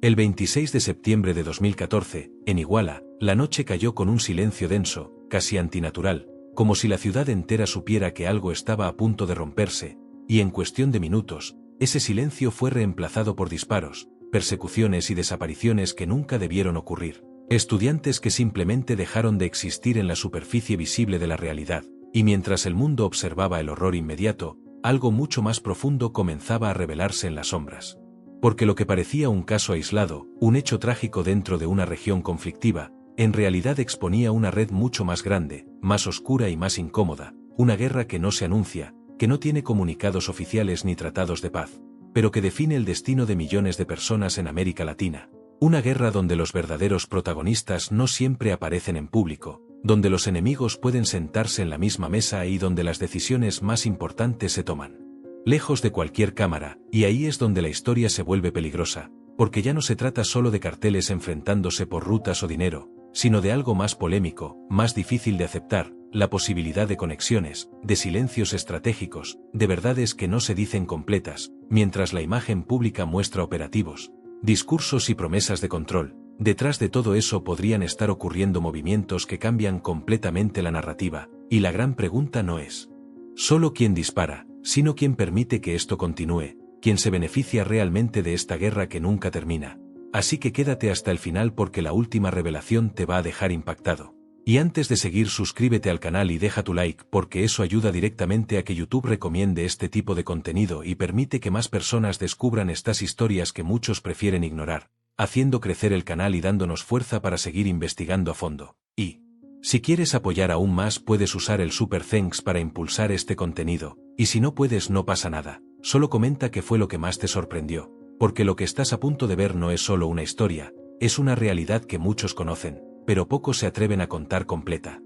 El 26 de septiembre de 2014, en Iguala, la noche cayó con un silencio denso, casi antinatural, como si la ciudad entera supiera que algo estaba a punto de romperse, y en cuestión de minutos, ese silencio fue reemplazado por disparos, persecuciones y desapariciones que nunca debieron ocurrir. Estudiantes que simplemente dejaron de existir en la superficie visible de la realidad, y mientras el mundo observaba el horror inmediato, algo mucho más profundo comenzaba a revelarse en las sombras. Porque lo que parecía un caso aislado, un hecho trágico dentro de una región conflictiva, en realidad exponía una red mucho más grande, más oscura y más incómoda, una guerra que no se anuncia, que no tiene comunicados oficiales ni tratados de paz, pero que define el destino de millones de personas en América Latina. Una guerra donde los verdaderos protagonistas no siempre aparecen en público, donde los enemigos pueden sentarse en la misma mesa y donde las decisiones más importantes se toman lejos de cualquier cámara, y ahí es donde la historia se vuelve peligrosa, porque ya no se trata solo de carteles enfrentándose por rutas o dinero, sino de algo más polémico, más difícil de aceptar, la posibilidad de conexiones, de silencios estratégicos, de verdades que no se dicen completas, mientras la imagen pública muestra operativos, discursos y promesas de control. Detrás de todo eso podrían estar ocurriendo movimientos que cambian completamente la narrativa, y la gran pregunta no es solo quién dispara, sino quién permite que esto continúe, quién se beneficia realmente de esta guerra que nunca termina. Así que quédate hasta el final porque la última revelación te va a dejar impactado. Y antes de seguir, suscríbete al canal y deja tu like porque eso ayuda directamente a que YouTube recomiende este tipo de contenido y permite que más personas descubran estas historias que muchos prefieren ignorar, haciendo crecer el canal y dándonos fuerza para seguir investigando a fondo. Y si quieres apoyar aún más, puedes usar el Super Thanks para impulsar este contenido, y si no puedes no pasa nada, solo comenta qué fue lo que más te sorprendió, porque lo que estás a punto de ver no es solo una historia, es una realidad que muchos conocen, pero pocos se atreven a contar completa.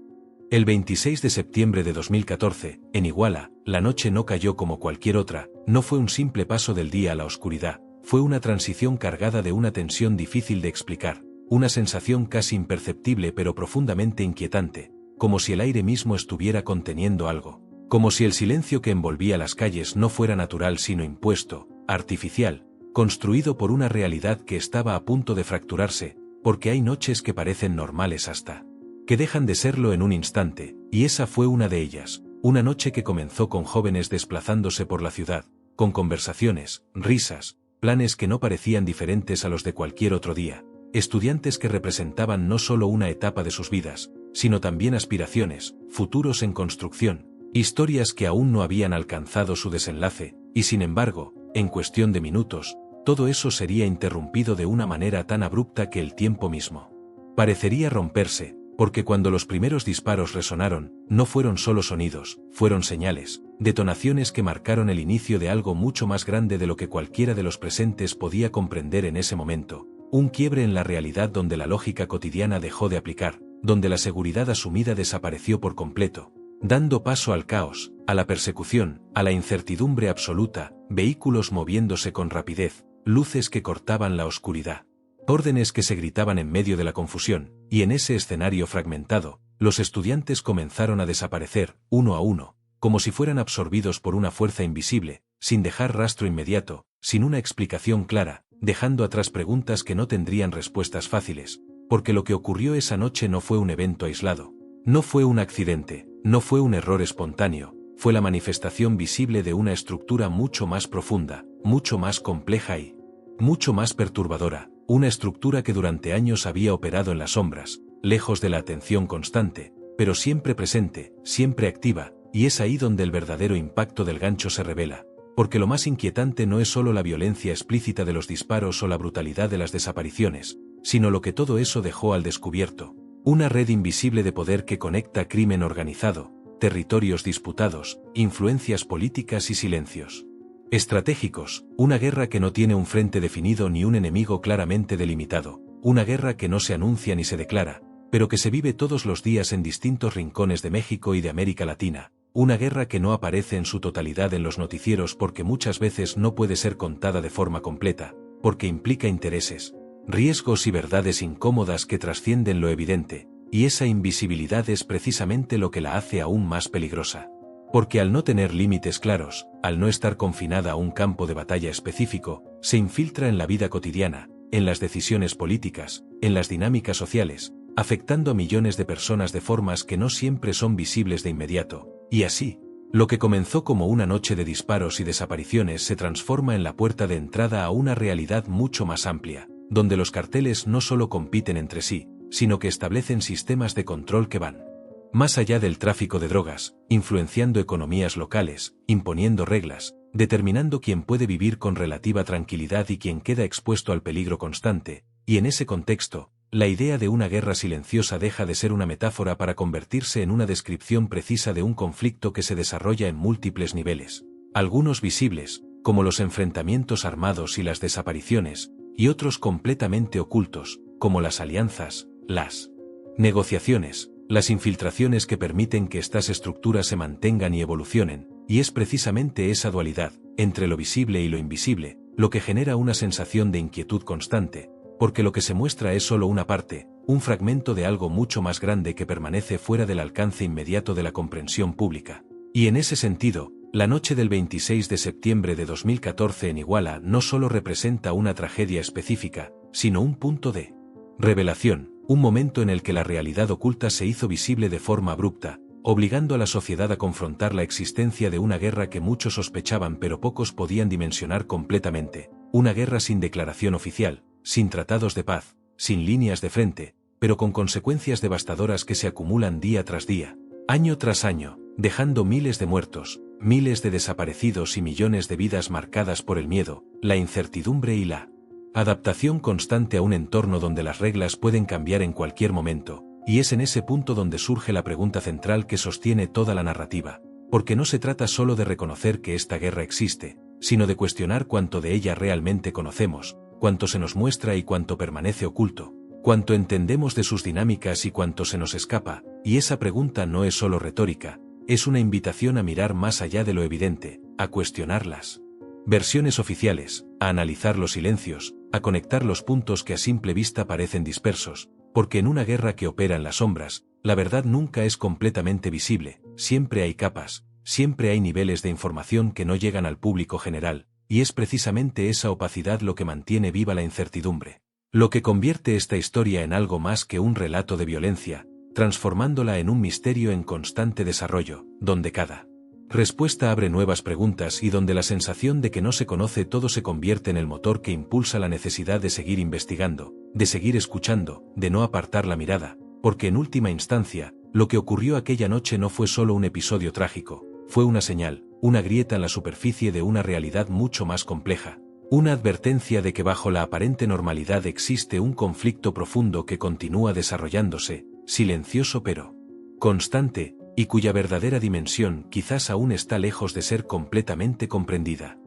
El 26 de septiembre de 2014, en Iguala, la noche no cayó como cualquier otra, no fue un simple paso del día a la oscuridad, fue una transición cargada de una tensión difícil de explicar, una sensación casi imperceptible pero profundamente inquietante, como si el aire mismo estuviera conteniendo algo, como si el silencio que envolvía las calles no fuera natural sino impuesto, artificial, construido por una realidad que estaba a punto de fracturarse, porque hay noches que parecen normales hasta que dejan de serlo en un instante, y esa fue una de ellas, una noche que comenzó con jóvenes desplazándose por la ciudad, con conversaciones, risas, planes que no parecían diferentes a los de cualquier otro día. Estudiantes que representaban no solo una etapa de sus vidas, sino también aspiraciones, futuros en construcción, historias que aún no habían alcanzado su desenlace, y sin embargo, en cuestión de minutos, todo eso sería interrumpido de una manera tan abrupta que el tiempo mismo parecería romperse, porque cuando los primeros disparos resonaron, no fueron solo sonidos, fueron señales, detonaciones que marcaron el inicio de algo mucho más grande de lo que cualquiera de los presentes podía comprender en ese momento. Un quiebre en la realidad donde la lógica cotidiana dejó de aplicar, donde la seguridad asumida desapareció por completo, dando paso al caos, a la persecución, a la incertidumbre absoluta, vehículos moviéndose con rapidez, luces que cortaban la oscuridad, órdenes que se gritaban en medio de la confusión, y en ese escenario fragmentado, los estudiantes comenzaron a desaparecer, uno a uno, como si fueran absorbidos por una fuerza invisible, sin dejar rastro inmediato, sin una explicación clara, dejando atrás preguntas que no tendrían respuestas fáciles, porque lo que ocurrió esa noche no fue un evento aislado, no fue un accidente, no fue un error espontáneo, fue la manifestación visible de una estructura mucho más profunda, mucho más compleja y mucho más perturbadora, una estructura que durante años había operado en las sombras, lejos de la atención constante, pero siempre presente, siempre activa, y es ahí donde el verdadero impacto del gancho se revela. Porque lo más inquietante no es solo la violencia explícita de los disparos o la brutalidad de las desapariciones, sino lo que todo eso dejó al descubierto, una red invisible de poder que conecta crimen organizado, territorios disputados, influencias políticas y silencios estratégicos, una guerra que no tiene un frente definido ni un enemigo claramente delimitado, una guerra que no se anuncia ni se declara, pero que se vive todos los días en distintos rincones de México y de América Latina. Una guerra que no aparece en su totalidad en los noticieros porque muchas veces no puede ser contada de forma completa, porque implica intereses, riesgos y verdades incómodas que trascienden lo evidente, y esa invisibilidad es precisamente lo que la hace aún más peligrosa. Porque al no tener límites claros, al no estar confinada a un campo de batalla específico, se infiltra en la vida cotidiana, en las decisiones políticas, en las dinámicas sociales, afectando a millones de personas de formas que no siempre son visibles de inmediato, y así, lo que comenzó como una noche de disparos y desapariciones se transforma en la puerta de entrada a una realidad mucho más amplia, donde los carteles no solo compiten entre sí, sino que establecen sistemas de control que van más allá del tráfico de drogas, influenciando economías locales, imponiendo reglas, determinando quién puede vivir con relativa tranquilidad y quién queda expuesto al peligro constante, y en ese contexto, la idea de una guerra silenciosa deja de ser una metáfora para convertirse en una descripción precisa de un conflicto que se desarrolla en múltiples niveles, algunos visibles, como los enfrentamientos armados y las desapariciones, y otros completamente ocultos, como las alianzas, las negociaciones, las infiltraciones que permiten que estas estructuras se mantengan y evolucionen, y es precisamente esa dualidad, entre lo visible y lo invisible, lo que genera una sensación de inquietud constante, porque lo que se muestra es solo una parte, un fragmento de algo mucho más grande que permanece fuera del alcance inmediato de la comprensión pública. Y en ese sentido, la noche del 26 de septiembre de 2014 en Iguala no solo representa una tragedia específica, sino un punto de revelación, un momento en el que la realidad oculta se hizo visible de forma abrupta, obligando a la sociedad a confrontar la existencia de una guerra que muchos sospechaban pero pocos podían dimensionar completamente, una guerra sin declaración oficial, sin tratados de paz, sin líneas de frente, pero con consecuencias devastadoras que se acumulan día tras día, año tras año, dejando miles de muertos, miles de desaparecidos y millones de vidas marcadas por el miedo, la incertidumbre y la adaptación constante a un entorno donde las reglas pueden cambiar en cualquier momento, y es en ese punto donde surge la pregunta central que sostiene toda la narrativa, porque no se trata solo de reconocer que esta guerra existe, sino de cuestionar cuánto de ella realmente conocemos, cuánto se nos muestra y cuánto permanece oculto, cuánto entendemos de sus dinámicas y cuánto se nos escapa, y esa pregunta no es solo retórica, es una invitación a mirar más allá de lo evidente, a cuestionarlas. Versiones oficiales, a analizar los silencios, a conectar los puntos que a simple vista parecen dispersos, porque en una guerra que opera en las sombras, la verdad nunca es completamente visible, siempre hay capas, siempre hay niveles de información que no llegan al público general, y es precisamente esa opacidad lo que mantiene viva la incertidumbre, lo que convierte esta historia en algo más que un relato de violencia, transformándola en un misterio en constante desarrollo, donde cada respuesta abre nuevas preguntas y donde la sensación de que no se conoce todo se convierte en el motor que impulsa la necesidad de seguir investigando, de seguir escuchando, de no apartar la mirada, porque en última instancia, lo que ocurrió aquella noche no fue solo un episodio trágico, fue una señal, una grieta en la superficie de una realidad mucho más compleja, una advertencia de que bajo la aparente normalidad existe un conflicto profundo que continúa desarrollándose, silencioso pero constante, y cuya verdadera dimensión quizás aún está lejos de ser completamente comprendida.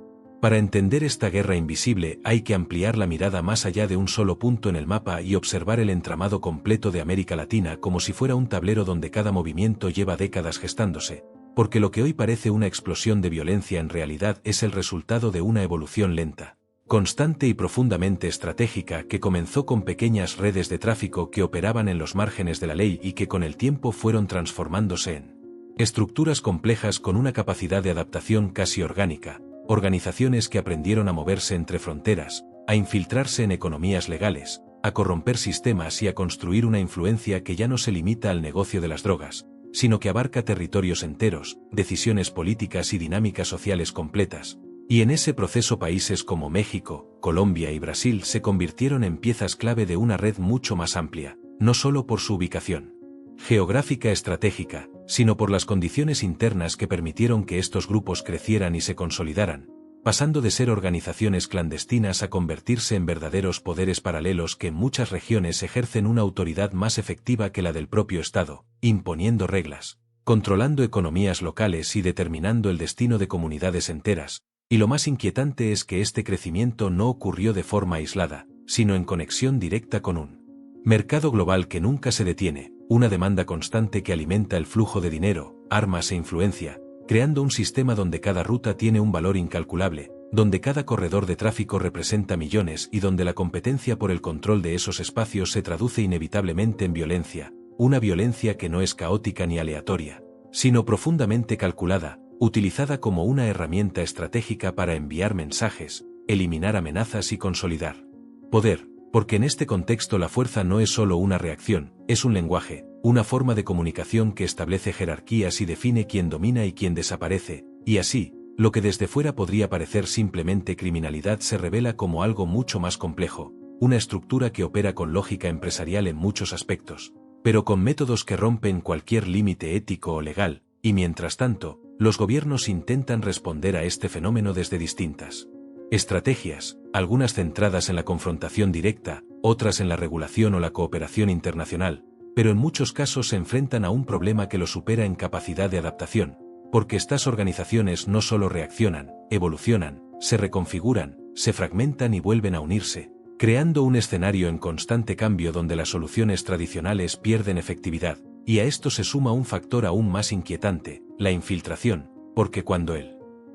Para entender esta guerra invisible hay que ampliar la mirada más allá de un solo punto en el mapa y observar el entramado completo de América Latina como si fuera un tablero donde cada movimiento lleva décadas gestándose, porque lo que hoy parece una explosión de violencia en realidad es el resultado de una evolución lenta, constante y profundamente estratégica que comenzó con pequeñas redes de tráfico que operaban en los márgenes de la ley y que con el tiempo fueron transformándose en estructuras complejas con una capacidad de adaptación casi orgánica, organizaciones que aprendieron a moverse entre fronteras, a infiltrarse en economías legales, a corromper sistemas y a construir una influencia que ya no se limita al negocio de las drogas, sino que abarca territorios enteros, decisiones políticas y dinámicas sociales completas. Y en ese proceso países como México, Colombia y Brasil se convirtieron en piezas clave de una red mucho más amplia, no solo por su ubicación geográfica estratégica, sino por las condiciones internas que permitieron que estos grupos crecieran y se consolidaran, pasando de ser organizaciones clandestinas a convertirse en verdaderos poderes paralelos que en muchas regiones ejercen una autoridad más efectiva que la del propio Estado, imponiendo reglas, controlando economías locales y determinando el destino de comunidades enteras. Y lo más inquietante es que este crecimiento no ocurrió de forma aislada, sino en conexión directa con un mercado global que nunca se detiene, una demanda constante que alimenta el flujo de dinero, armas e influencia, creando un sistema donde cada ruta tiene un valor incalculable, donde cada corredor de tráfico representa millones y donde la competencia por el control de esos espacios se traduce inevitablemente en violencia, una violencia que no es caótica ni aleatoria, sino profundamente calculada, utilizada como una herramienta estratégica para enviar mensajes, eliminar amenazas y consolidar poder, Porque en este contexto la fuerza no es solo una reacción, es un lenguaje, una forma de comunicación que establece jerarquías y define quién domina y quién desaparece, y así, lo que desde fuera podría parecer simplemente criminalidad se revela como algo mucho más complejo, una estructura que opera con lógica empresarial en muchos aspectos, pero con métodos que rompen cualquier límite ético o legal, y mientras tanto, los gobiernos intentan responder a este fenómeno desde distintas estrategias, algunas centradas en la confrontación directa, otras en la regulación o la cooperación internacional, pero en muchos casos se enfrentan a un problema que lo supera en capacidad de adaptación, porque estas organizaciones no solo reaccionan, evolucionan, se reconfiguran, se fragmentan y vuelven a unirse, creando un escenario en constante cambio donde las soluciones tradicionales pierden efectividad, y a esto se suma un factor aún más inquietante, la infiltración, porque cuando el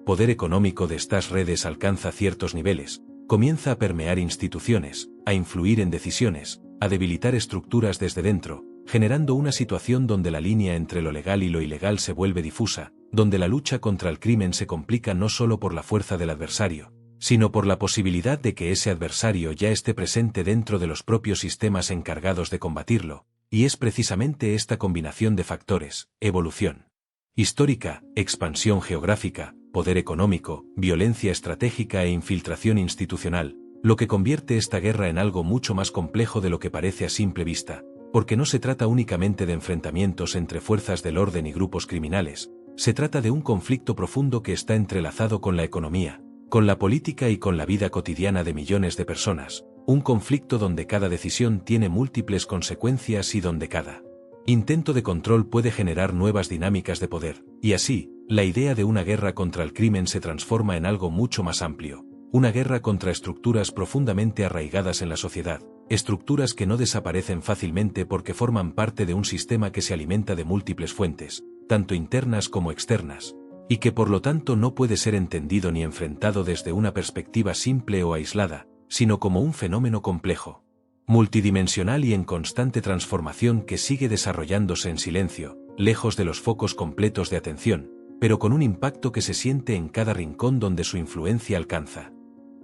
poder económico de estas redes alcanza ciertos niveles, comienza a permear instituciones, a influir en decisiones, a debilitar estructuras desde dentro, generando una situación donde la línea entre lo legal y lo ilegal se vuelve difusa, donde la lucha contra el crimen se complica no solo por la fuerza del adversario, sino por la posibilidad de que ese adversario ya esté presente dentro de los propios sistemas encargados de combatirlo, y es precisamente esta combinación de factores, evolución histórica, expansión geográfica, poder económico, violencia estratégica e infiltración institucional, lo que convierte esta guerra en algo mucho más complejo de lo que parece a simple vista, porque no se trata únicamente de enfrentamientos entre fuerzas del orden y grupos criminales, se trata de un conflicto profundo que está entrelazado con la economía, con la política y con la vida cotidiana de millones de personas, un conflicto donde cada decisión tiene múltiples consecuencias y donde cada intento de control puede generar nuevas dinámicas de poder, y así, la idea de una guerra contra el crimen se transforma en algo mucho más amplio, una guerra contra estructuras profundamente arraigadas en la sociedad, estructuras que no desaparecen fácilmente porque forman parte de un sistema que se alimenta de múltiples fuentes, tanto internas como externas, y que por lo tanto no puede ser entendido ni enfrentado desde una perspectiva simple o aislada, sino como un fenómeno complejo, multidimensional y en constante transformación que sigue desarrollándose en silencio, lejos de los focos completos de atención, pero con un impacto que se siente en cada rincón donde su influencia alcanza.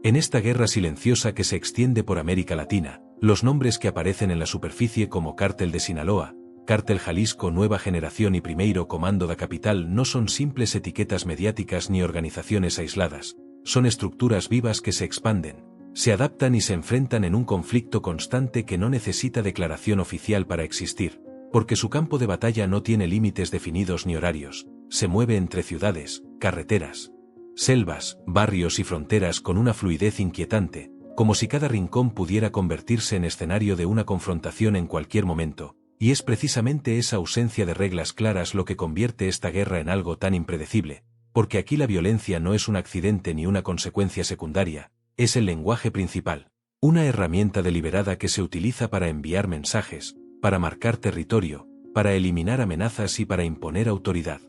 En esta guerra silenciosa que se extiende por América Latina, los nombres que aparecen en la superficie como Cártel de Sinaloa, Cártel Jalisco Nueva Generación y Primeiro Comando da Capital no son simples etiquetas mediáticas ni organizaciones aisladas, son estructuras vivas que se expanden, se adaptan y se enfrentan en un conflicto constante que no necesita declaración oficial para existir, porque su campo de batalla no tiene límites definidos ni horarios, se mueve entre ciudades, carreteras, selvas, barrios y fronteras con una fluidez inquietante, como si cada rincón pudiera convertirse en escenario de una confrontación en cualquier momento, y es precisamente esa ausencia de reglas claras lo que convierte esta guerra en algo tan impredecible, porque aquí la violencia no es un accidente ni una consecuencia secundaria, es el lenguaje principal, una herramienta deliberada que se utiliza para enviar mensajes, para marcar territorio, para eliminar amenazas y para imponer autoridad,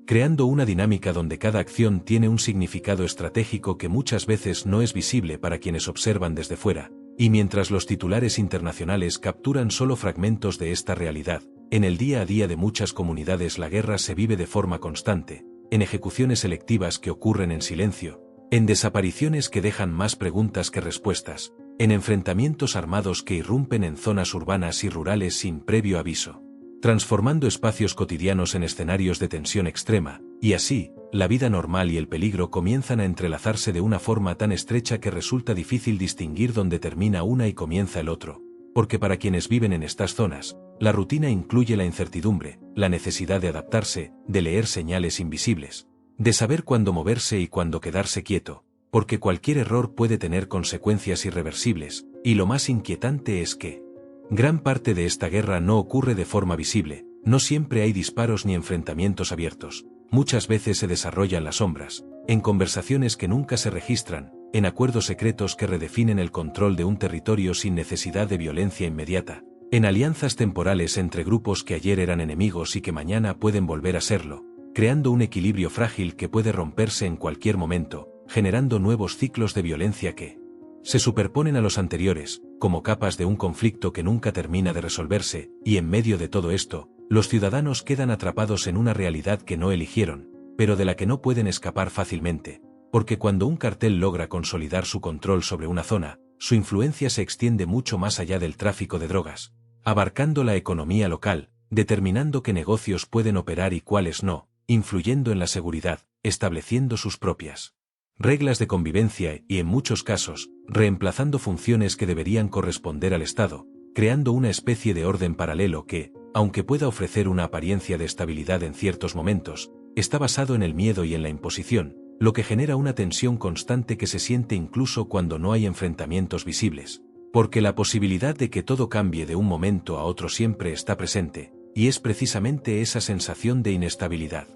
creando una dinámica donde cada acción tiene un significado estratégico que muchas veces no es visible para quienes observan desde fuera, y mientras los titulares internacionales capturan solo fragmentos de esta realidad, en el día a día de muchas comunidades la guerra se vive de forma constante, en ejecuciones selectivas que ocurren en silencio, en desapariciones que dejan más preguntas que respuestas, en enfrentamientos armados que irrumpen en zonas urbanas y rurales sin previo aviso, transformando espacios cotidianos en escenarios de tensión extrema, y así, la vida normal y el peligro comienzan a entrelazarse de una forma tan estrecha que resulta difícil distinguir dónde termina una y comienza el otro, porque para quienes viven en estas zonas, la rutina incluye la incertidumbre, la necesidad de adaptarse, de leer señales invisibles, de saber cuándo moverse y cuándo quedarse quieto, porque cualquier error puede tener consecuencias irreversibles, y lo más inquietante es que gran parte de esta guerra no ocurre de forma visible, no siempre hay disparos ni enfrentamientos abiertos, muchas veces se desarrollan las sombras, en conversaciones que nunca se registran, en acuerdos secretos que redefinen el control de un territorio sin necesidad de violencia inmediata, en alianzas temporales entre grupos que ayer eran enemigos y que mañana pueden volver a serlo, creando un equilibrio frágil que puede romperse en cualquier momento, generando nuevos ciclos de violencia que se superponen a los anteriores, como capas de un conflicto que nunca termina de resolverse, y en medio de todo esto, los ciudadanos quedan atrapados en una realidad que no eligieron, pero de la que no pueden escapar fácilmente, porque cuando un cartel logra consolidar su control sobre una zona, su influencia se extiende mucho más allá del tráfico de drogas, abarcando la economía local, determinando qué negocios pueden operar y cuáles no, influyendo en la seguridad, estableciendo sus propias reglas de convivencia y, en muchos casos, reemplazando funciones que deberían corresponder al Estado, creando una especie de orden paralelo que, aunque pueda ofrecer una apariencia de estabilidad en ciertos momentos, está basado en el miedo y en la imposición, lo que genera una tensión constante que se siente incluso cuando no hay enfrentamientos visibles, porque la posibilidad de que todo cambie de un momento a otro siempre está presente, y es precisamente esa sensación de inestabilidad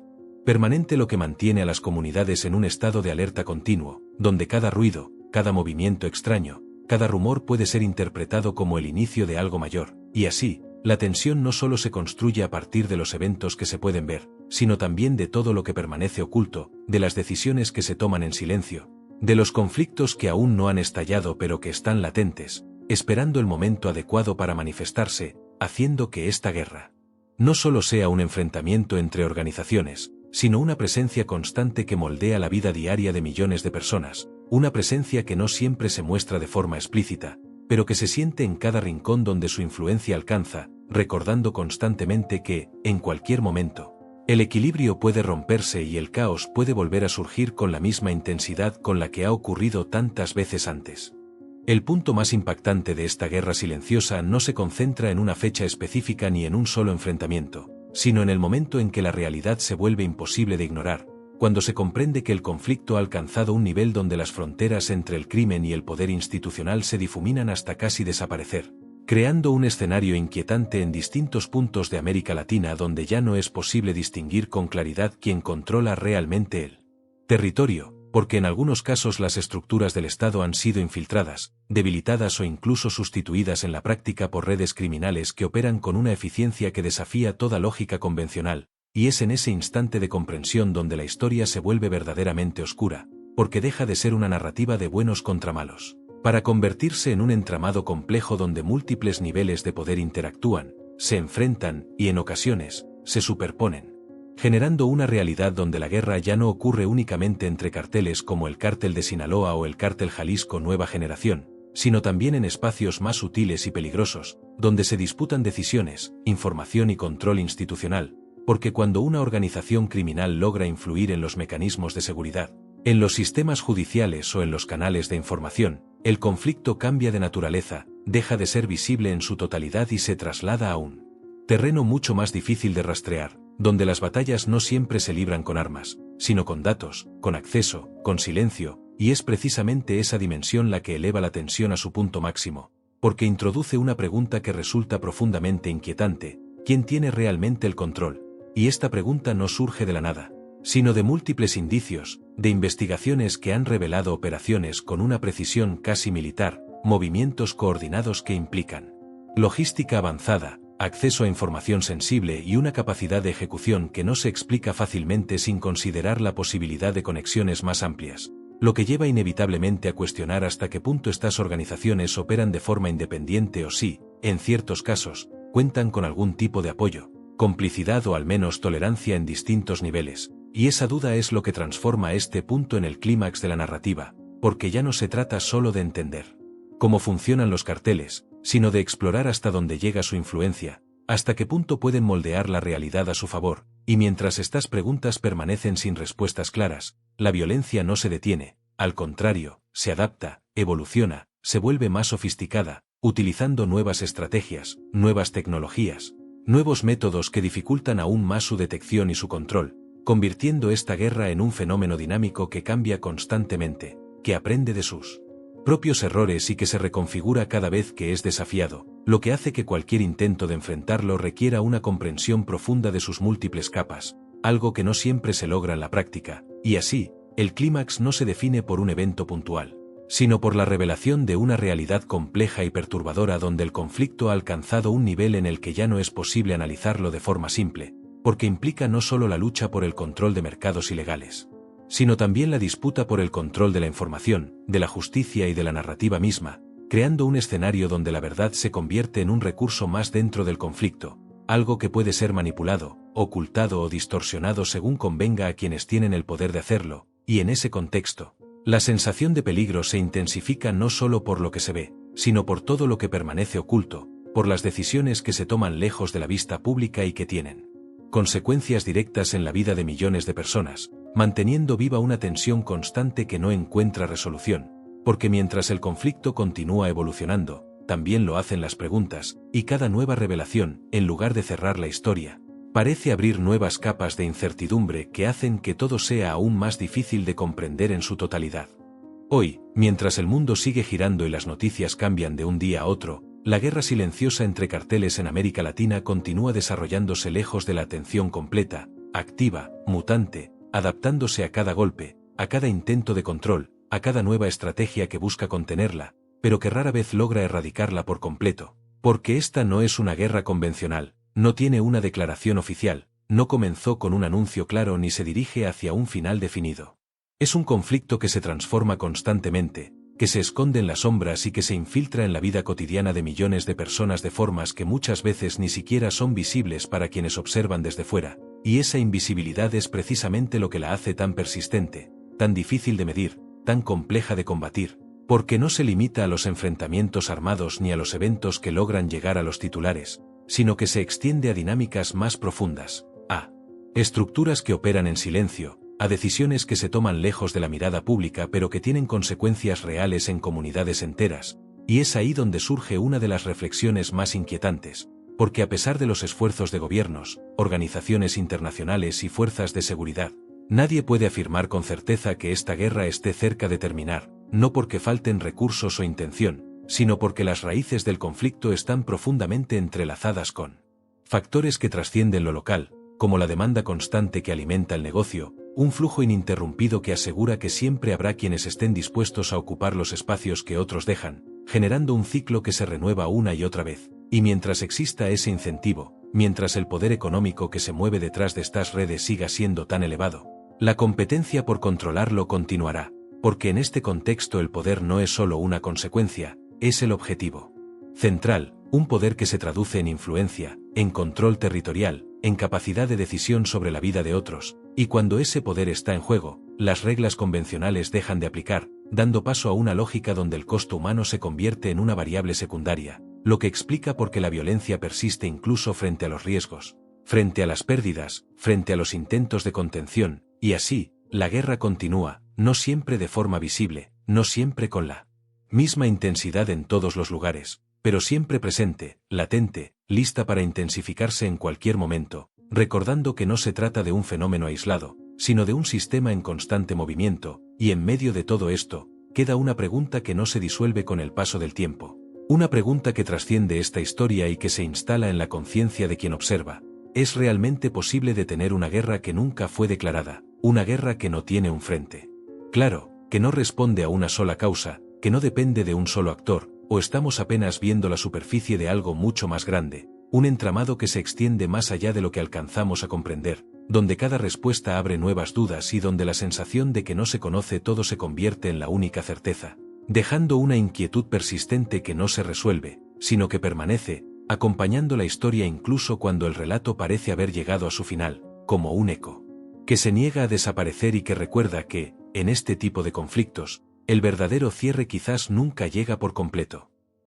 permanente lo que mantiene a las comunidades en un estado de alerta continuo, donde cada ruido, cada movimiento extraño, cada rumor puede ser interpretado como el inicio de algo mayor, y así, la tensión no solo se construye a partir de los eventos que se pueden ver, sino también de todo lo que permanece oculto, de las decisiones que se toman en silencio, de los conflictos que aún no han estallado pero que están latentes, esperando el momento adecuado para manifestarse, haciendo que esta guerra no solo sea un enfrentamiento entre organizaciones, sino una presencia constante que moldea la vida diaria de millones de personas, una presencia que no siempre se muestra de forma explícita, pero que se siente en cada rincón donde su influencia alcanza, recordando constantemente que, en cualquier momento, el equilibrio puede romperse y el caos puede volver a surgir con la misma intensidad con la que ha ocurrido tantas veces antes. El punto más impactante de esta guerra silenciosa no se concentra en una fecha específica ni en un solo enfrentamiento, sino en el momento en que la realidad se vuelve imposible de ignorar, cuando se comprende que el conflicto ha alcanzado un nivel donde las fronteras entre el crimen y el poder institucional se difuminan hasta casi desaparecer, creando un escenario inquietante en distintos puntos de América Latina donde ya no es posible distinguir con claridad quién controla realmente el territorio, porque en algunos casos las estructuras del Estado han sido infiltradas, debilitadas o incluso sustituidas en la práctica por redes criminales que operan con una eficiencia que desafía toda lógica convencional, y es en ese instante de comprensión donde la historia se vuelve verdaderamente oscura, porque deja de ser una narrativa de buenos contra malos, para convertirse en un entramado complejo donde múltiples niveles de poder interactúan, se enfrentan y, en ocasiones, se superponen, generando una realidad donde la guerra ya no ocurre únicamente entre carteles como el Cártel de Sinaloa o el Cártel Jalisco Nueva Generación, sino también en espacios más sutiles y peligrosos, donde se disputan decisiones, información y control institucional, porque cuando una organización criminal logra influir en los mecanismos de seguridad, en los sistemas judiciales o en los canales de información, el conflicto cambia de naturaleza, deja de ser visible en su totalidad y se traslada a un terreno mucho más difícil de rastrear, donde las batallas no siempre se libran con armas, sino con datos, con acceso, con silencio, y es precisamente esa dimensión la que eleva la tensión a su punto máximo, porque introduce una pregunta que resulta profundamente inquietante: ¿quién tiene realmente el control? Y esta pregunta no surge de la nada, sino de múltiples indicios, de investigaciones que han revelado operaciones con una precisión casi militar, movimientos coordinados que implican logística avanzada, acceso a información sensible y una capacidad de ejecución que no se explica fácilmente sin considerar la posibilidad de conexiones más amplias, lo que lleva inevitablemente a cuestionar hasta qué punto estas organizaciones operan de forma independiente o si, en ciertos casos, cuentan con algún tipo de apoyo, complicidad o al menos tolerancia en distintos niveles, y esa duda es lo que transforma este punto en el clímax de la narrativa, porque ya no se trata solo de entender cómo funcionan los carteles, sino de explorar hasta dónde llega su influencia, hasta qué punto pueden moldear la realidad a su favor, y mientras estas preguntas permanecen sin respuestas claras, la violencia no se detiene, al contrario, se adapta, evoluciona, se vuelve más sofisticada, utilizando nuevas estrategias, nuevas tecnologías, nuevos métodos que dificultan aún más su detección y su control, convirtiendo esta guerra en un fenómeno dinámico que cambia constantemente, que aprende de sus propios errores y que se reconfigura cada vez que es desafiado, lo que hace que cualquier intento de enfrentarlo requiera una comprensión profunda de sus múltiples capas, algo que no siempre se logra en la práctica, y así, el clímax no se define por un evento puntual, sino por la revelación de una realidad compleja y perturbadora donde el conflicto ha alcanzado un nivel en el que ya no es posible analizarlo de forma simple, porque implica no solo la lucha por el control de mercados ilegales, sino también la disputa por el control de la información, de la justicia y de la narrativa misma, creando un escenario donde la verdad se convierte en un recurso más dentro del conflicto, algo que puede ser manipulado, ocultado o distorsionado según convenga a quienes tienen el poder de hacerlo, y en ese contexto, La sensación de peligro se intensifica no solo por lo que se ve, sino por todo lo que permanece oculto, por las decisiones que se toman lejos de la vista pública y que tienen consecuencias directas en la vida de millones de personas, manteniendo viva una tensión constante que no encuentra resolución, porque mientras el conflicto continúa evolucionando, también lo hacen las preguntas, y cada nueva revelación, en lugar de cerrar la historia, parece abrir nuevas capas de incertidumbre que hacen que todo sea aún más difícil de comprender en su totalidad. Hoy, mientras el mundo sigue girando y las noticias cambian de un día a otro, la guerra silenciosa entre carteles en América Latina continúa desarrollándose lejos de la atención completa, activa, mutante, adaptándose a cada golpe, a cada intento de control, a cada nueva estrategia que busca contenerla, pero que rara vez logra erradicarla por completo, porque esta no es una guerra convencional, no tiene una declaración oficial, no comenzó con un anuncio claro ni se dirige hacia un final definido. Es un conflicto que se transforma constantemente, que se esconde en las sombras y que se infiltra en la vida cotidiana de millones de personas de formas que muchas veces ni siquiera son visibles para quienes observan desde fuera, y esa invisibilidad es precisamente lo que la hace tan persistente, tan difícil de medir, tan compleja de combatir, porque no se limita a los enfrentamientos armados ni a los eventos que logran llegar a los titulares, sino que se extiende a dinámicas más profundas, a estructuras que operan en silencio, a decisiones que se toman lejos de la mirada pública pero que tienen consecuencias reales en comunidades enteras, y es ahí donde surge una de las reflexiones más inquietantes, porque a pesar de los esfuerzos de gobiernos, organizaciones internacionales y fuerzas de seguridad, nadie puede afirmar con certeza que esta guerra esté cerca de terminar, no porque falten recursos o intención, sino porque las raíces del conflicto están profundamente entrelazadas con factores que trascienden lo local, como la demanda constante que alimenta el negocio, un flujo ininterrumpido que asegura que siempre habrá quienes estén dispuestos a ocupar los espacios que otros dejan, generando un ciclo que se renueva una y otra vez, y mientras exista ese incentivo, mientras el poder económico que se mueve detrás de estas redes siga siendo tan elevado, la competencia por controlarlo continuará, porque en este contexto el poder no es solo una consecuencia, es el objetivo central, un poder que se traduce en influencia, en control territorial, en capacidad de decisión sobre la vida de otros, y cuando ese poder está en juego, las reglas convencionales dejan de aplicar, dando paso a una lógica donde el costo humano se convierte en una variable secundaria, lo que explica por qué la violencia persiste incluso frente a los riesgos, frente a las pérdidas, frente a los intentos de contención, y así, la guerra continúa, no siempre de forma visible, no siempre con la misma intensidad en todos los lugares, pero siempre presente, latente, lista para intensificarse en cualquier momento, recordando que no se trata de un fenómeno aislado, sino de un sistema en constante movimiento, y en medio de todo esto, queda una pregunta que no se disuelve con el paso del tiempo, una pregunta que trasciende esta historia y que se instala en la conciencia de quien observa. ¿Es realmente posible detener una guerra que nunca fue declarada, una guerra que no tiene un frente claro, que no responde a una sola causa, que no depende de un solo actor, o estamos apenas viendo la superficie de algo mucho más grande, un entramado que se extiende más allá de lo que alcanzamos a comprender, donde cada respuesta abre nuevas dudas y donde la sensación de que no se conoce todo se convierte en la única certeza, dejando una inquietud persistente que no se resuelve, sino que permanece, acompañando la historia incluso cuando el relato parece haber llegado a su final, como un eco que se niega a desaparecer y que recuerda que, en este tipo de conflictos, el verdadero cierre quizás nunca llega por completo.